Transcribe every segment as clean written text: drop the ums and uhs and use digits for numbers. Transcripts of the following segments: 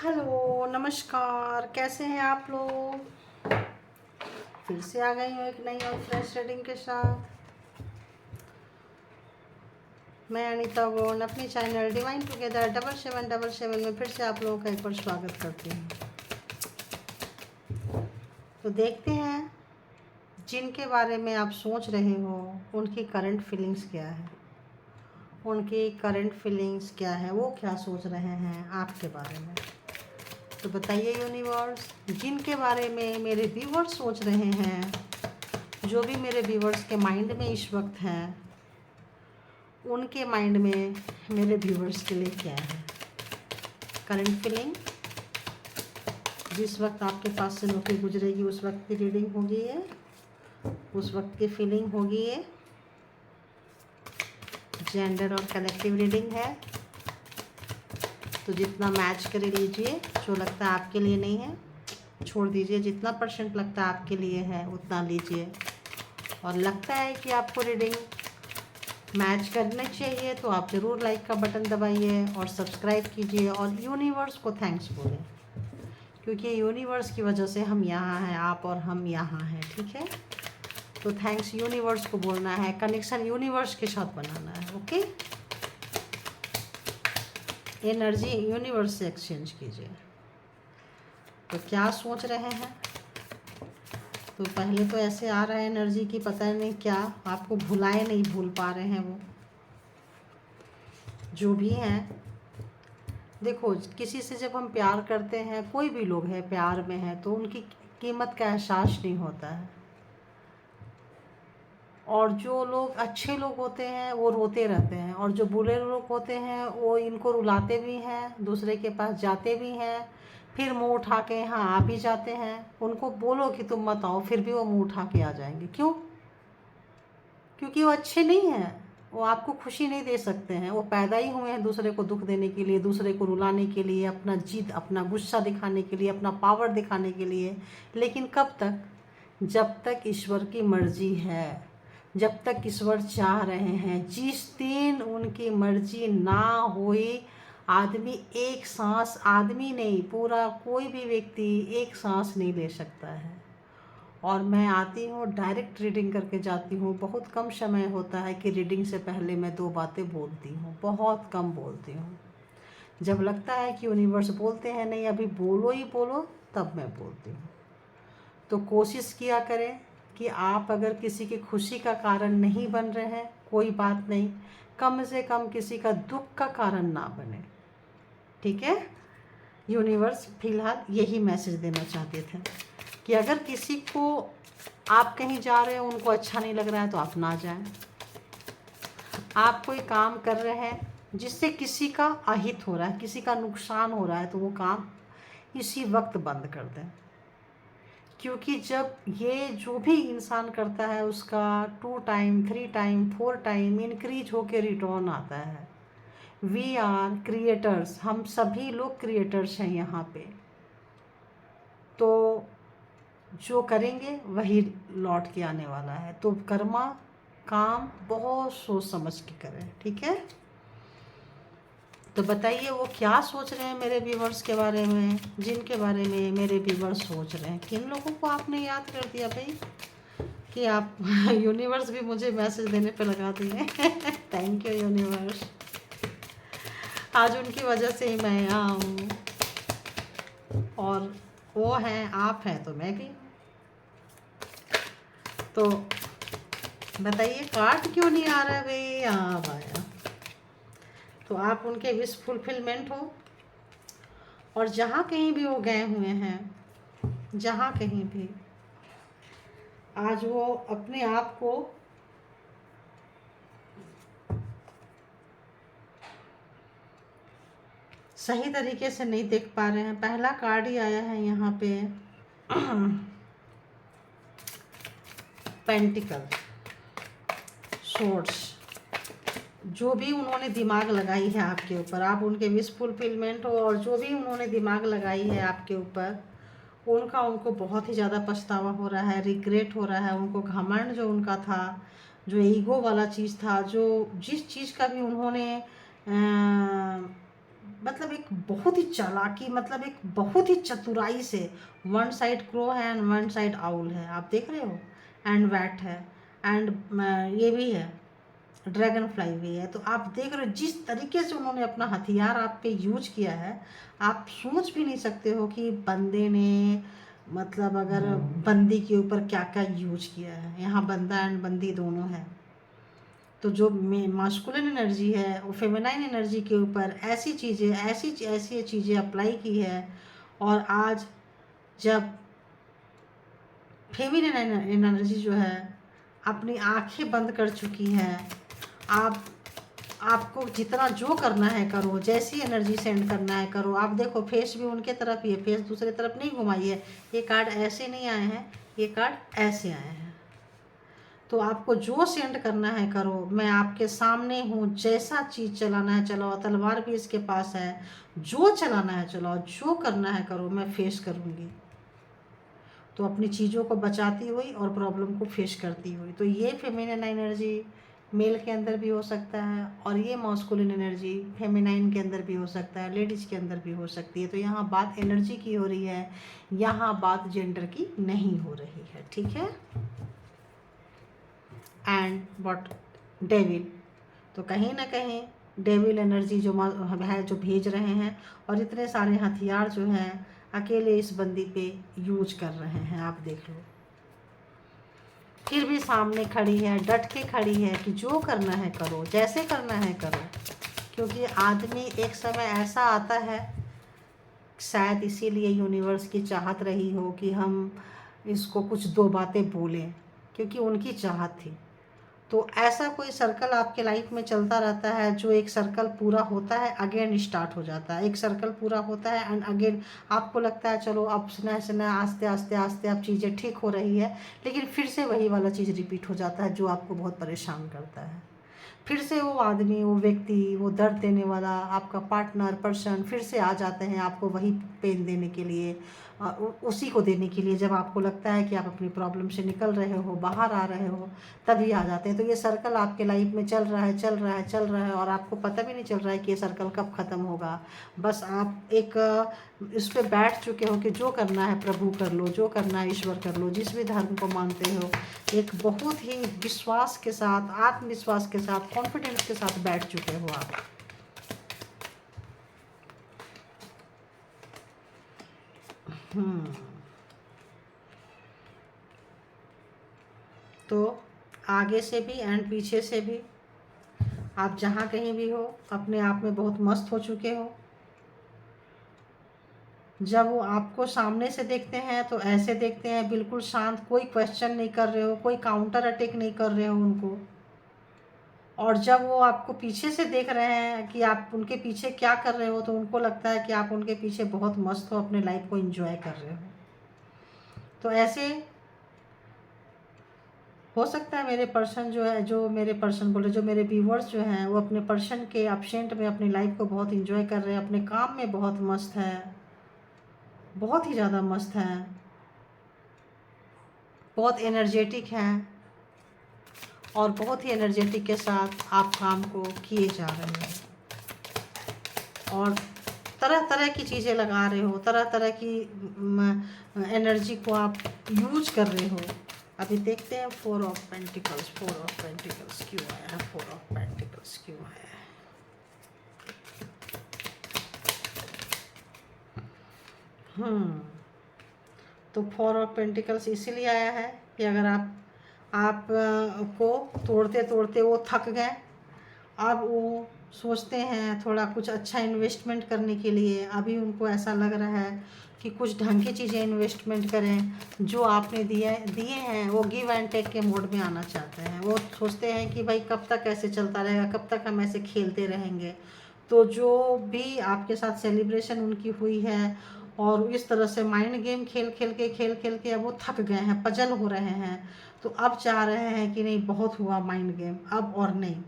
Hello नमस्कार, कैसे हैं आप लोग। फिर से आ गई हूँ एक नई और फ्रेश रीडिंग के साथ। मैं अनीता गोंड अपनी चैनल डिवाइन टुगेदर 7777 में फिर से आप लोगों का एक बार स्वागत करती हूँ। तो देखते हैं जिनके बारे में आप सोच रहे हो उनकी करंट फीलिंग्स क्या है, उनकी करंट फीलिंग्स क्या है, वो क्या सोच रहे हैं आपके बारे में। तो बताइए यूनिवर्स, जिनके बारे में मेरे व्यूवर्स सोच रहे हैं, जो भी मेरे व्यूवर्स के माइंड में इस वक्त हैं, उनके माइंड में मेरे व्यूवर्स के लिए क्या है करंट फीलिंग। जिस वक्त आपके पास से नौकरी गुजरेगी उस वक्त की रीडिंग होगी ये, उस वक्त की फीलिंग होगी ये। जेंडर और कलेक्टिव रीडिंग है, तो जितना मैच करे लीजिए, जो लगता है आपके लिए नहीं है छोड़ दीजिए, जितना परसेंट लगता है आपके लिए है उतना लीजिए। और लगता है कि आपको रीडिंग मैच करना चाहिए तो आप ज़रूर लाइक का बटन दबाइए और सब्सक्राइब कीजिए और यूनिवर्स को थैंक्स बोलें, क्योंकि यूनिवर्स की वजह से हम यहाँ हैं, आप और हम यहाँ हैं। ठीक है, तो थैंक्स यूनिवर्स को बोलना है, कनेक्शन यूनिवर्स के साथ बनाना है। ओके, एनर्जी यूनिवर्स से एक्सचेंज कीजिए। तो क्या सोच रहे हैं, तो पहले तो ऐसे आ रहा है एनर्जी की, पता नहीं क्या आपको भुलाए नहीं भूल पा रहे हैं वो जो भी हैं। देखो, किसी से जब हम प्यार करते हैं, कोई भी लोग है प्यार में है, तो उनकी कीमत का एहसास नहीं होता है। और जो लोग अच्छे लोग होते हैं वो रोते रहते हैं, और जो बुरे लोग होते हैं वो इनको रुलाते भी हैं, दूसरे के पास जाते भी हैं, फिर मुंह उठा के यहाँ आ भी जाते हैं। उनको बोलो कि तुम मत आओ, फिर भी वो मुंह उठा के आ जाएंगे। क्यों? क्योंकि वो अच्छे नहीं हैं, वो आपको खुशी नहीं दे सकते हैं। वो पैदा ही हुए हैं दूसरे को दुख देने के लिए, दूसरे को रुलाने के लिए, अपना जिद, अपना गुस्सा दिखाने के लिए, अपना पावर दिखाने के लिए। लेकिन कब तक? जब तक ईश्वर की मर्जी है, जब तक ईश्वर चाह रहे हैं। जिस दिन उनकी मर्जी ना हुई, आदमी एक सांस, आदमी नहीं पूरा कोई भी व्यक्ति एक सांस नहीं ले सकता है। और मैं आती हूँ डायरेक्ट रीडिंग करके जाती हूँ। बहुत कम समय होता है कि रीडिंग से पहले मैं 2 बातें बोलती हूँ, बहुत कम बोलती हूँ। जब लगता है कि यूनिवर्स बोलते हैं नहीं अभी बोलो ही बोलो, तब मैं बोलती हूँ। तो कोशिश किया करें कि आप अगर किसी की खुशी का कारण नहीं बन रहे हैं, कोई बात नहीं, कम से कम किसी का दुख का कारण ना बने। ठीक है, यूनिवर्स फिलहाल यही मैसेज देना चाहते थे कि अगर किसी को आप कहीं जा रहे हो, उनको अच्छा नहीं लग रहा है तो आप ना जाएं। आप कोई काम कर रहे हैं जिससे किसी का अहित हो रहा है, किसी का नुकसान हो रहा है, तो वो काम इसी वक्त बंद कर दें। क्योंकि जब ये जो भी इंसान करता है उसका 2 टाइम 3 टाइम 4 टाइम इंक्रीज होकर रिटर्न आता है। वी आर क्रिएटर्स, हम सभी लोग क्रिएटर्स हैं यहाँ पे। तो जो करेंगे वही लौट के आने वाला है। तो कर्मा काम बहुत सोच समझ के करें। ठीक है, तो बताइए वो क्या सोच रहे हैं मेरे व्यूवर्स के बारे में, जिनके बारे में मेरे व्यूवर्स सोच रहे हैं। किन लोगों को आपने याद कर दिया भाई कि आप यूनिवर्स भी मुझे मैसेज देने पे लगा दिए। थैंक यू यूनिवर्स, आज उनकी वजह से ही मैं यहाँ हूँ। और वो हैं, आप हैं, तो मैं भी। तो बताइए कार्ड क्यों नहीं आ रहा है भाई। हाँ भाई, तो आप उनके विश फुलफिलमेंट हो। और जहाँ कहीं भी वो गए हुए हैं, जहाँ कहीं भी, आज वो अपने आप को सही तरीके से नहीं देख पा रहे हैं। पहला कार्ड ही आया है यहाँ पे पेंटिकल सोर्ड्स। जो भी उन्होंने दिमाग लगाई है आपके ऊपर, आप उनके विश फुलफिलमेंट हो। और जो भी उन्होंने दिमाग लगाई है आपके ऊपर, उनको बहुत ही ज़्यादा पछतावा हो रहा है, रिग्रेट हो रहा है। उनको घमंड जो उनका था, जो ईगो वाला चीज़ था, जो जिस चीज़ का भी उन्होंने मतलब एक बहुत ही चालाकी, मतलब एक बहुत ही चतुराई से, वन साइड क्रो है एंड वन साइड आउल है, आप देख रहे हो, एंड वैट है, एंड ये भी है, ड्रैगन फ्लाई भी है। तो आप देख रहे हो जिस तरीके से उन्होंने अपना हथियार आप पे यूज किया है, आप सोच भी नहीं सकते हो कि बंदे ने, मतलब अगर बंदी के ऊपर क्या क्या यूज किया है। यहाँ बंदा एंड बंदी दोनों है। तो जो मास्कुलिन एनर्जी है वो फेमिनाइन एनर्जी के ऊपर ऐसी चीज़ें, ऐसी चीज़ें अप्लाई की है। और आज जब फेमिनिन एनर्जी जो है अपनी आंखें बंद कर चुकी है, आपको जितना जो करना है करो, जैसी एनर्जी सेंड करना है करो। आप देखो फेस भी उनके तरफ ही है, फेस दूसरे तरफ नहीं घुमाई है। ये कार्ड ऐसे नहीं आए हैं, ये कार्ड ऐसे आए हैं। तो आपको जो सेंड करना है करो, मैं आपके सामने हूँ, जैसा चीज़ चलाना है चलाओ, तलवार भी इसके पास है, जो चलाना है चलाओ, जो करना है करो, मैं फेस करूँगी। तो अपनी चीज़ों को बचाती हुई और प्रॉब्लम को फेस करती हुई। तो ये फेमिनिन एनर्जी मेल के अंदर भी हो सकता है, और ये मॉस्कुलिन एनर्जी फेमिनाइन के अंदर भी हो सकता है, लेडीज़ के अंदर भी हो सकती है। तो यहाँ बात एनर्जी की हो रही है, यहाँ बात जेंडर की नहीं हो रही है, ठीक है। एंड व्हाट, डेविल, तो कहीं ना कहीं डेविल एनर्जी जो है, जो भेज रहे हैं, और इतने सारे हथियार जो हैं अकेले इस बंदी पे यूज कर रहे हैं। आप देख लो, फिर भी सामने खड़ी है, डट के खड़ी है कि जो करना है करो, जैसे करना है करो। क्योंकि आदमी एक समय ऐसा आता है, शायद इसीलिए यूनिवर्स की चाहत रही हो कि हम इसको कुछ दो बातें बोलें, क्योंकि उनकी चाहत थी। तो ऐसा कोई सर्कल आपके लाइफ में चलता रहता है, जो एक सर्कल पूरा होता है अगेन स्टार्ट हो जाता है, एक सर्कल पूरा होता है एंड अगेन आपको लगता है चलो अब सुना सुना आस्ते आस्ते आस्ते अब चीज़ें ठीक हो रही है, लेकिन फिर से वही वाला चीज़ रिपीट हो जाता है जो आपको बहुत परेशान करता है। फिर से वो आदमी, वो व्यक्ति, वो दर्द देने वाला आपका पार्टनर, पर्सन फिर से आ जाते हैं आपको वही पेन देने के लिए, उसी को देने के लिए। जब आपको लगता है कि आप अपनी प्रॉब्लम से निकल रहे हो, बाहर आ रहे हो, तभी आ जाते हैं। तो ये सर्कल आपके लाइफ में चल रहा है, चल रहा है, चल रहा है, और आपको पता भी नहीं चल रहा है कि ये सर्कल कब ख़त्म होगा। बस आप एक इस पे बैठ चुके हो कि जो करना है प्रभु कर लो, जो करना है ईश्वर कर लो, जिस भी धर्म को मानते हो, एक बहुत ही विश्वास के साथ, आत्मविश्वास के साथ, कॉन्फिडेंस के साथ बैठ चुके हो आप। तो आगे से भी एंड पीछे से भी आप जहाँ कहीं भी हो अपने आप में बहुत मस्त हो चुके हो। जब वो आपको सामने से देखते हैं तो ऐसे देखते हैं बिल्कुल शांत, कोई क्वेश्चन नहीं कर रहे हो, कोई काउंटर अटैक नहीं कर रहे हो उनको। और जब वो आपको पीछे से देख रहे हैं कि आप उनके पीछे क्या कर रहे हो, तो उनको लगता है कि आप उनके पीछे बहुत मस्त हो, अपने लाइफ को एंजॉय कर रहे हो। तो ऐसे हो सकता है मेरे पर्सन जो है, जो मेरे पर्सन बोले, जो मेरे व्यूवर्स जो हैं, वो अपने पर्सन के अपसेंट में अपनी लाइफ को बहुत एंजॉय कर रहे हैं, अपने काम में बहुत मस्त है, बहुत ही ज़्यादा मस्त हैं, बहुत एनर्जेटिक हैं, और बहुत ही एनर्जेटिक के साथ आप काम को किए जा रहे हैं, और तरह तरह की चीज़ें लगा रहे हो, तरह तरह की एनर्जी को आप यूज कर रहे हो। अभी देखते हैं 4 ऑफ पेंटिकल्स, 4 ऑफ पेंटिकल्स क्यों आया है, 4 ऑफ पेंटिकल्स क्यों आया है। तो 4 ऑफ पेंटिकल्स इसीलिए आया है कि अगर आप को तोड़ते तोड़ते वो थक गए, अब वो सोचते हैं थोड़ा कुछ अच्छा इन्वेस्टमेंट करने के लिए। अभी उनको ऐसा लग रहा है कि कुछ ढंग की चीज़ें इन्वेस्टमेंट करें, जो आपने दिए हैं वो गिव एंड टेक के मोड में आना चाहते हैं। वो सोचते हैं कि भाई कब तक ऐसे चलता रहेगा, कब तक हम ऐसे खेलते रहेंगे। तो जो भी आपके साथ सेलिब्रेशन उनकी हुई है, और इस तरह से माइंड गेम खेल खेल के अब वो थक गए हैं, पजल हो रहे हैं। तो अब चाह रहे हैं कि नहीं बहुत हुआ माइंड गेम, अब और नहीं।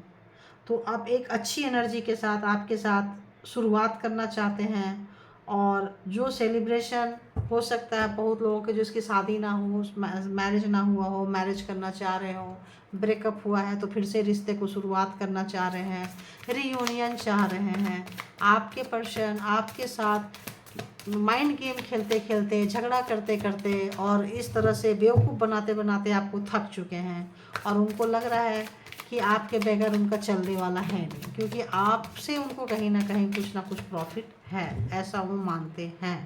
तो अब एक अच्छी एनर्जी के साथ आपके साथ शुरुआत करना चाहते हैं, और जो सेलिब्रेशन हो सकता है बहुत लोगों के जिसकी शादी ना हो, मैरिज ना हुआ हो, मैरिज करना चाह रहे हो, ब्रेकअप हुआ है तो फिर से रिश्ते को शुरुआत करना चाह रहे हैं, रियूनियन चाह रहे हैं। आपके पर्सन आपके साथ माइंड गेम खेलते खेलते, झगड़ा करते करते और इस तरह से बेवकूफ़ बनाते बनाते आपको थक चुके हैं, और उनको लग रहा है कि आपके बगैर उनका चलने वाला है नहीं, क्योंकि आपसे उनको कहीं ना कहीं कुछ ना कुछ प्रॉफिट है, ऐसा वो मानते हैं।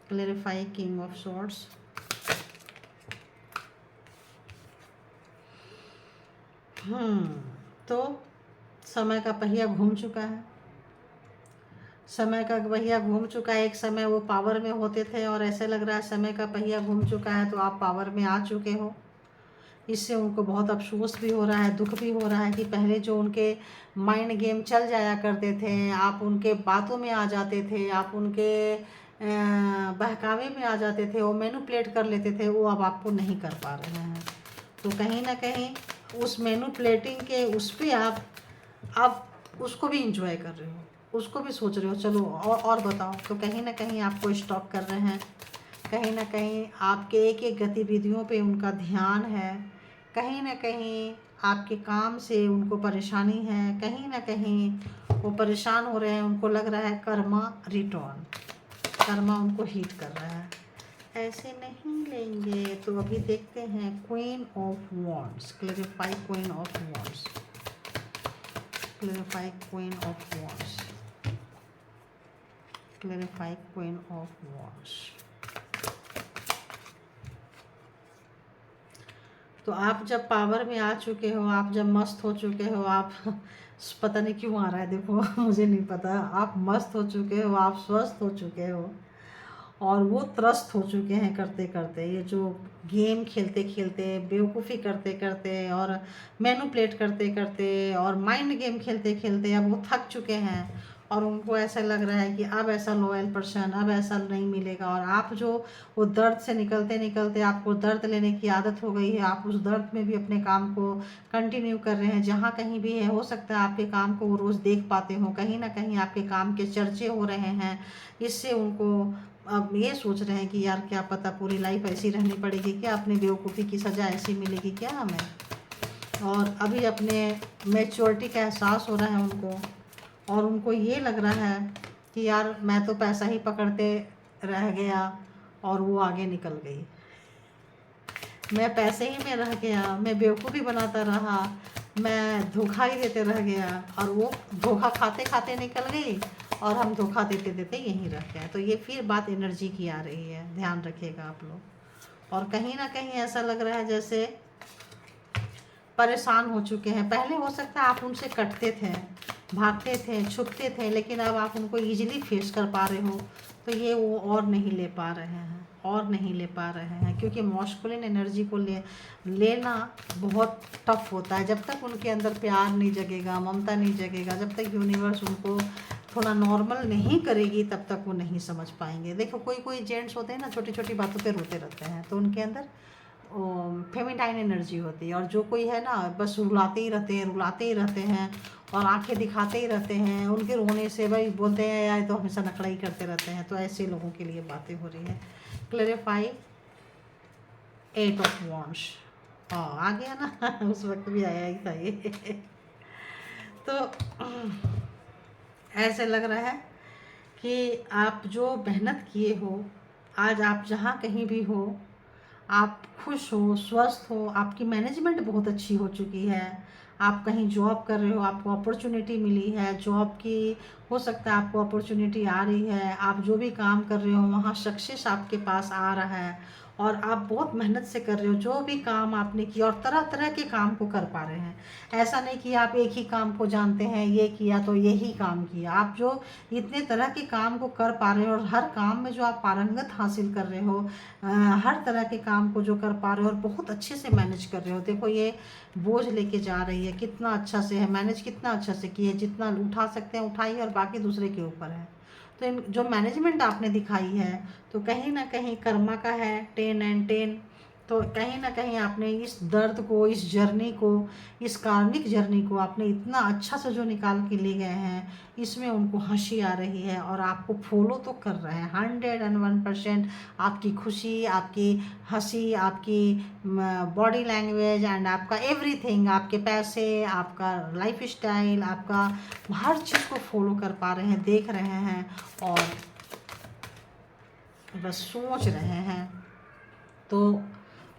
Clarify king of swords. तो समय का पहिया घूम चुका है, समय का पहिया घूम चुका है। एक समय वो पावर में होते थे और ऐसे लग रहा है समय का पहिया घूम चुका है, तो आप पावर में आ चुके हो। इससे उनको बहुत अफसोस भी हो रहा है, दुख भी हो रहा है कि पहले जो उनके माइंड गेम चल जाया करते थे, आप उनके बातों में आ जाते थे, आप उनके बहकावे में आ जाते थे, वो मैनिपुलेट कर लेते थे, वो अब आपको नहीं कर पा रहे हैं। तो कहीं ना कहीं उस मैनिपुलेटिंग के उस पर आप उसको भी इंजॉय कर रहे हो, उसको भी सोच रहे हो चलो और बताओ। तो कहीं ना कहीं आपको स्टॉप कर रहे हैं, कहीं ना कहीं आपके एक एक गतिविधियों पे उनका ध्यान है, कहीं ना कहीं आपके काम से उनको परेशानी है, कहीं ना कहीं वो परेशान हो रहे हैं, उनको लग रहा है कर्मा रिटर्न, कर्मा उनको हिट कर रहा है। ऐसे नहीं लेंगे। तो अभी देखते हैं queen of wands. Clarify queen of wands, clarify queen of wands, clarify queen of wands. तो आप जब पावर में आ चुके हो, आप जब मस्त हो चुके हो, आप पता नहीं क्यों आ रहा है देखो मुझे नहीं पता, आप मस्त हो चुके हो, आप स्वस्थ हो चुके हो और वो त्रस्त हो चुके हैं करते करते, ये जो गेम खेलते खेलते, बेवकूफ़ी करते करते और मैनिपुलेट करते करते और माइंड गेम खेलते खेलते अब वो थक चुके हैं, और उनको ऐसा लग रहा है कि अब ऐसा लॉयल पर्सन अब ऐसा नहीं मिलेगा। और आप जो वो दर्द से निकलते निकलते आपको दर्द लेने की आदत हो गई है, आप उस दर्द में भी अपने काम को कंटिन्यू कर रहे हैं। जहाँ कहीं भी है, हो सकता है आपके काम को वो रोज़ देख पाते हो, कहीं ना कहीं आपके काम के चर्चे हो रहे हैं। इससे उनको अब ये सोच रहे हैं कि यार क्या पता पूरी लाइफ ऐसी रहनी पड़ेगी क्या, अपनी बेवकूफ़ी की सज़ा ऐसी मिलेगी क्या हमें। और अभी अपने मैच्योरिटी का एहसास हो रहा है उनको, और उनको ये लग रहा है कि यार मैं तो पैसा ही पकड़ते रह गया और वो आगे निकल गई, मैं पैसे ही में रह गया, मैं बेवकूफ़ी बनाता रहा, मैं धोखा ही देते रह गया, और वो धोखा खाते खाते निकल गई और हम धोखा देते देते यहीं रह गए। तो ये फिर बात एनर्जी की आ रही है, ध्यान रखिएगा आप लोग। और कहीं ना कहीं ऐसा लग रहा है जैसे परेशान हो चुके हैं। पहले हो सकता है आप उनसे कटते थे, भागते थे, छुपते थे, लेकिन अब आप उनको ईजिली फेस कर पा रहे हो, तो ये वो और नहीं ले पा रहे हैं, और नहीं ले पा रहे हैं, क्योंकि मॉस्कुलिन एनर्जी को लेना बहुत टफ होता है। जब तक उनके अंदर प्यार नहीं जगेगा, ममता नहीं जगेगा, जब तक यूनिवर्स उनको थोड़ा नॉर्मल नहीं करेगी, तब तक वो नहीं समझ पाएंगे। देखो कोई कोई जेंट्स होते हैं ना, छोटी छोटी बातों पे रोते रहते हैं, तो उनके अंदर फेमिनाइन एनर्जी होती है। और जो कोई है ना बस रुलाते ही रहते हैं, रुलाते ही रहते हैं और आंखें दिखाते ही रहते हैं, उनके रोने से भाई बोलते हैं यार तो हमेशा नखड़ा ही करते रहते हैं। तो ऐसे लोगों के लिए बातें हो रही हैं। Clarify 8 of wands. आ गया ना उस वक्त भी आया ही था ये तो ऐसे लग रहा है कि आप जो मेहनत किए हो, आज आप जहाँ कहीं भी हो, आप खुश हो, स्वस्थ हो, आपकी मैनेजमेंट बहुत अच्छी हो चुकी है, आप कहीं जॉब कर रहे हो, आपको अपॉर्चुनिटी मिली है जॉब की, हो सकता है आपको अपॉर्चुनिटी आ रही है, आप जो भी काम कर रहे हो वहाँ सक्सेस आपके पास आ रहा है, और आप बहुत मेहनत से कर रहे हो जो भी काम आपने किया, और तरह तरह के काम को कर पा रहे हैं। ऐसा नहीं कि आप एक ही काम को जानते हैं, ये किया तो यही काम किया, आप जो इतने तरह के काम को कर पा रहे हो और हर काम में जो आप पारंगत हासिल कर रहे हो, हर तरह के काम को जो कर पा रहे हो और बहुत अच्छे से मैनेज कर रहे हो। देखो ये बोझ लेके जा रही है, कितना अच्छा से है मैनेज, कितना अच्छा से किए, जितना उठा सकते हैं उठाइए और बाकी दूसरे के ऊपर है। तो इन जो मैनेजमेंट आपने दिखाई है, तो कहीं ना कहीं कर्मा का है 10 and 10। तो कहीं ना कहीं आपने इस दर्द को, इस जर्नी को, इस कार्मिक जर्नी को आपने इतना अच्छा से जो निकाल के ले गए हैं, इसमें उनको हंसी आ रही है और आपको फॉलो तो कर रहे हैं 101%। आपकी खुशी, आपकी हंसी, आपकी बॉडी लैंग्वेज एंड आपका एवरीथिंग, आपके पैसे, आपका लाइफ स्टाइल, आपका हर चीज़ को फॉलो कर पा रहे हैं, देख रहे हैं और बस सोच रहे हैं। तो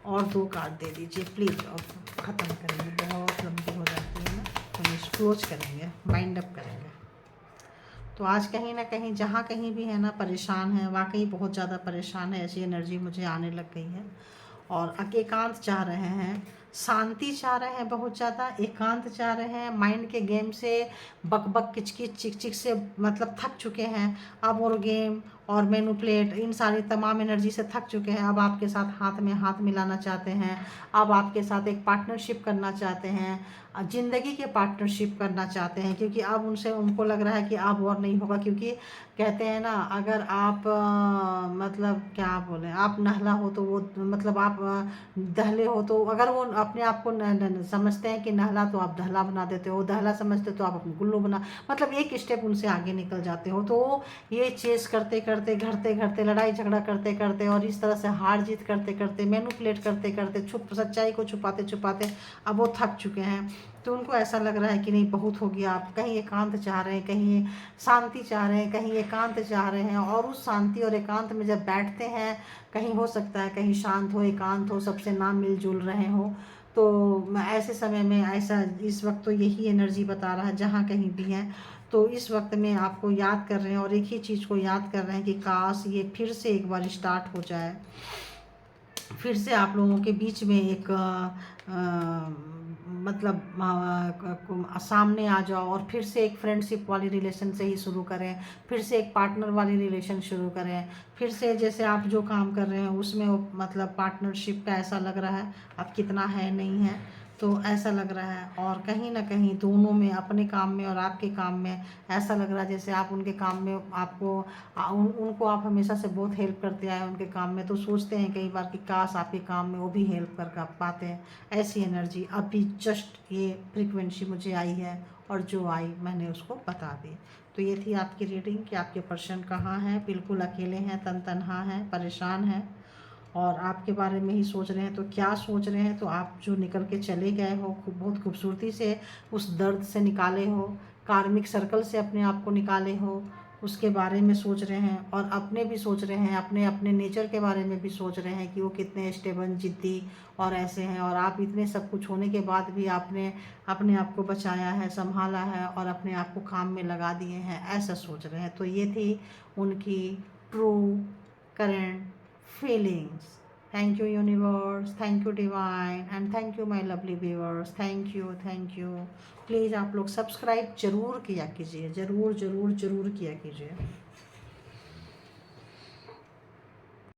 और 2 कार्ड दे दीजिए प्लीज़, और ख़त्म करेंगे, बहुत लंबी हो जाती है ना, तो हम क्लोज करेंगे, माइंड अप करेंगे। तो आज कहीं ना कहीं, जहाँ कहीं भी है ना, परेशान है, वाकई बहुत ज़्यादा परेशान है, ऐसी एनर्जी मुझे आने लग गई है। और एकांत चाह रहे हैं, शांति चाह रहे हैं, बहुत ज़्यादा एकांत चाह रहे हैं। माइंड के गेम से, बक बक किचकिच चिक चिक से मतलब थक चुके हैं। अब और गेम और मैनिपुलेट, इन सारी तमाम एनर्जी से थक चुके हैं। अब आपके साथ हाथ में हाथ मिलाना चाहते हैं, अब आपके साथ एक पार्टनरशिप करना चाहते हैं, ज़िंदगी के पार्टनरशिप करना चाहते हैं, क्योंकि अब उनको लग रहा है कि अब और नहीं होगा। क्योंकि कहते हैं ना, अगर आप मतलब क्या बोले, आप नहला हो तो वो मतलब आप दहले हो, तो अगर वो अपने आप को समझते हैं कि नहला, तो आप दहला बना देते हो, दहला समझते तो आप अपने गुल्लू बना, मतलब एक स्टेप उनसे आगे निकल जाते हो। तो ये चेस करते करते, घड़ते घड़ते, लड़ाई झगड़ा करते करते और इस तरह से हार जीत करते करते, मैनिपुलेट करते करते, सच्चाई को छुपाते छुपाते अब वो थक चुके हैं। तो उनको ऐसा लग रहा है कि नहीं, बहुत हो गया। आप कहीं एकांत चाह रहे हैं, कहीं शांति चाह रहे हैं, कहीं एकांत चाह रहे हैं। और उस शांति और एकांत में जब बैठते हैं, कहीं हो सकता है कहीं शांत हो, एकांत हो, सबसे ना मिलजुल रहे हो, तो ऐसे समय में ऐसा, इस वक्त तो यही एनर्जी बता रहा है जहाँ कहीं भी है, तो इस वक्त में आपको याद कर रहे हैं और एक ही चीज़ को याद कर रहे हैं कि काश ये फिर से एक बार स्टार्ट हो जाए, फिर से आप लोगों के बीच में एक मतलब सामने आ जाओ और फिर से एक फ्रेंडशिप वाली रिलेशन से ही शुरू करें, फिर से एक पार्टनर वाली रिलेशन शुरू करें, फिर से जैसे आप जो काम कर रहे हैं उसमें मतलब पार्टनरशिप का ऐसा लग रहा है अब कितना है नहीं है, तो ऐसा लग रहा है। और कहीं ना कहीं दोनों में, अपने काम में और आपके काम में, ऐसा लग रहा है जैसे आप उनके काम में, आपको उनको आप हमेशा से बहुत हेल्प करते आए उनके काम में, तो सोचते हैं कई बार कि काश आपके काम में वो भी हेल्प कर पाते हैं। ऐसी एनर्जी अभी जस्ट ये फ्रीक्वेंसी मुझे आई है और जो आई मैंने उसको बता दी। तो ये थी आपकी रीडिंग कि आपके पर्सन कहाँ हैं, बिल्कुल अकेले हैं, तनहा हैं, परेशान हैं और आपके बारे में ही सोच रहे हैं। तो क्या सोच रहे हैं, तो आप जो निकल के चले गए हो, बहुत खूबसूरती से उस दर्द से निकाले हो, कार्मिक सर्कल से अपने आप को निकाले हो, उसके बारे में सोच रहे हैं। और अपने भी सोच रहे हैं, अपने अपने नेचर के बारे में भी सोच रहे हैं कि वो कितने स्टेबल, जिद्दी और ऐसे हैं। और आप इतने सब कुछ होने के बाद भी आपने अपने आप को बचाया है, संभाला है और अपने आप को काम में लगा दिए हैं, ऐसा सोच रहे हैं। तो ये थी उनकी true current feelings. Thank you universe, thank you divine and thank you my lovely viewers. Thank you. Please आप लोग सब्सक्राइब ज़रूर किया कीजिए, ज़रूर ज़रूर ज़रूर किया कीजिए।